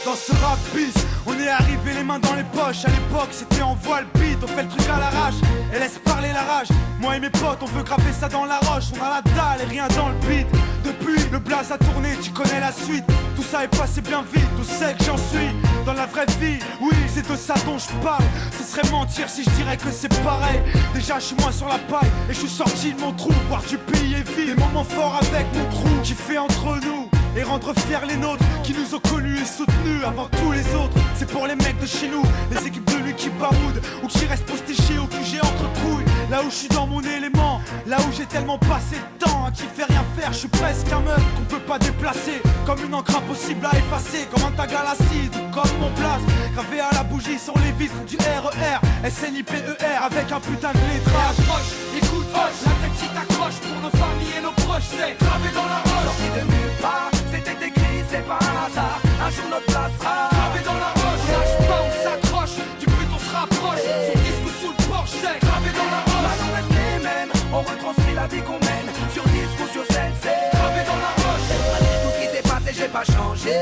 Dans ce rap bis, on est arrivé les mains dans les poches. À l'époque c'était en voile beat, on fait le truc à l'arrache et laisse parler la rage. Moi et mes potes on veut graver ça dans la roche. On a la dalle et rien dans le beat. Depuis le blaze a tourné, tu connais la suite. Tout ça est passé bien vite, tout sait que j'en suis dans la vraie vie, oui c'est de ça dont je parle. Ce serait mentir si je dirais que c'est pareil. Déjà je suis moins sur la paille et je suis sorti de mon trou. Voir du pays et vivre des moments forts avec mon crew qui fait entre nous et rendre fiers les nôtres qui nous ont connus et soutenus avant tous les autres. C'est pour les mecs de chez nous, les équipes de lui qui baroudent ou qui restent postichés au QG entre couilles. Là où je suis dans mon élément, là où j'ai tellement passé de temps à qui fait rien faire. Je suis presque un meuf qu'on peut pas déplacer, comme une encre impossible à effacer, comme un tag à l'acide ou comme mon place gravé à la bougie sur les vitres du RER SNIPER avec un putain de lettrage. Approche, écoute, hoche, la tête si t'accroche pour nos familles et nos proches, c'est gravé dans la roche. Sorti de nulle part, c'était écrit, c'est pas un hasard. Un jour notre place sera gravé dans la roche. On lâche pas, on s'accroche, du but on se rapproche. Son disque sous le porche, c'est gravé dans la roche. Maintenant reste les mêmes, on retranscrit la vie qu'on mène. Sur disque ou sur scène, c'est gravé dans la roche. Malgré tout ce qui s'est passé, j'ai pas changé.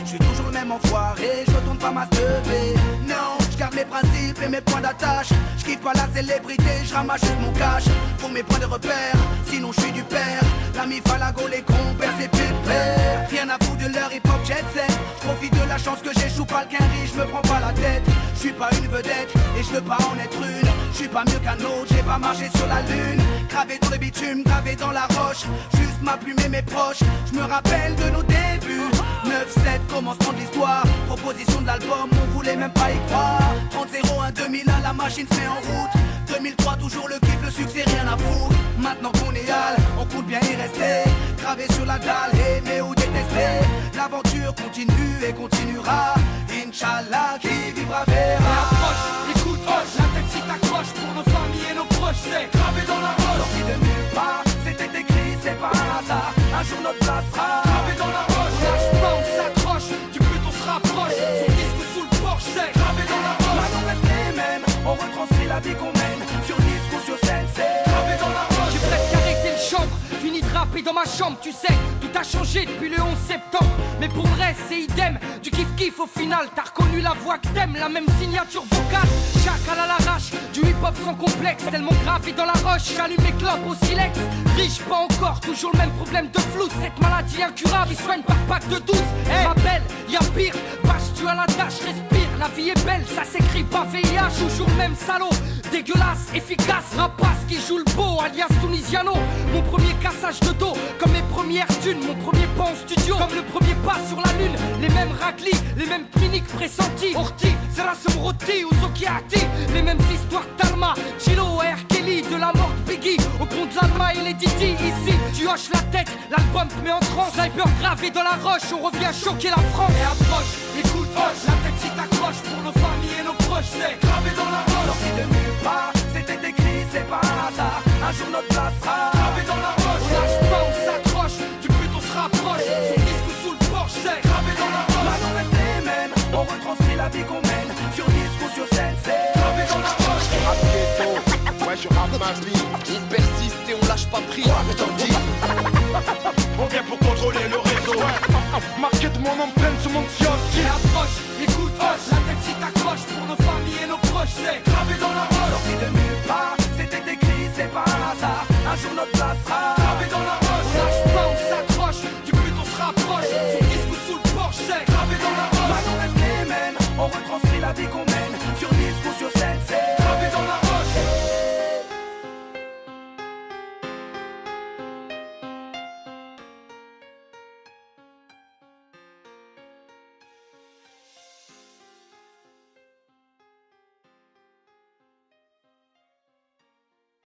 Je suis toujours le même enfoiré, je retourne pas ma teubée. Non, je garde mes principes et mes points d'attache. Je kiffe pas la célébrité, je ramasse juste mon cash. Pour mes points de repère, sinon je suis du père. L'ami Falago, les compères, c'est pépère. Rien à foutre de leur hip-hop jet set. Je profite de la chance que j'échoue pas le quinri, je me prends pas la tête. Je suis pas une vedette et je veux pas en être une. Je suis pas mieux qu'un autre, j'ai pas marché sur la lune. Gravé dans le bitume, gravé dans la roche. Juste ma plume et mes proches, je me rappelle de nos débuts. 9-7, commencement de l'histoire. Proposition de l'album, on voulait même pas y croire. 30-01, 2001, la machine se met en route. 2003, toujours le kiff, le succès, rien à foutre. Maintenant qu'on est hal, on compte bien y rester. Gravé sur la dalle, aimer ou détester. L'aventure continue et continuera. Inch'Allah, qui vivra verra. Approche, écoute, hoche, la tête si t'accroche pour nos familles et nos proches, c'est gravé dans la roche. Sorti de nulle part, c'était écrit, c'est pas un hasard. Un jour notre place sera gravé dans la roche. On lâche pas, on s'accroche, du but on se rapproche. Son disque sous le porche, c'est gravé dans la roche. Maintenant reste les mêmes, on retranscrit la vie qu'on mène. Sur disque ou sur scène, c'est gravé dans la roche. J'ai presque arrêté le chanvre, fini de rapper dans ma chambre, tu sais. Tout a changé depuis le 11 septembre. Mais pour le reste, c'est idem. Du kiff-kiff au final, t'as reconnu la voix que t'aimes, la même signature vocale. Chacal à l'arrache, du hip-hop sans complexe. Tellement gravé dans la roche, j'allume mes clopes au silex. Riche, pas encore, toujours le même problème de flou. Cette maladie incurable, il soigne par pack de 12. Ma belle, y'a pire, bâche tu à la tâche, respire. La vie est belle, ça s'écrit pas VIH. Toujours le même salaud, dégueulasse, efficace. Rapace qui joue le beau, alias Tunisiano. Mon premier cassage de dos, comme mes premières thunes. Mon premier pas en studio, comme le premier pas sur la lune. Les mêmes raclis, les mêmes cliniques pressentis. Orti, Zerasum Roti ou Zokiati. Les mêmes histoires d'Alma, Chilo, R. Kelly. De la mort de Biggie, au pont de l'Alma et les Didi. Ici, tu hoches la tête, l'album te met en transe. Sniper gravé dans la roche, on revient choquer la France. Et approche, écoute, hoche, la tête si t'accroche pour nos familles et nos proches, c'est gravé dans la roche. sorti de nulle part, c'était écrit, c'est pas un hasard. Un jour notre place sera gravé dans la roche. On lâche pas, on s'accroche, du but on se rapproche. Son disque sous le porche, c'est gravé dans la roche. Maintenant reste les mêmes, on retranscrit la vie qu'on mène. Sur disque ou sur scène, c'est gravé dans la roche. Rap ghetto, ouais je rappe ma vie. On persiste et on lâche pas prise, je t'en dis. On vient pour contrôler le réseau. Marqué de mon empreinte sur mon kiosque. Et approche, écoute, hoche, la tête si t'accroche pour nos familles et nos proches, c'est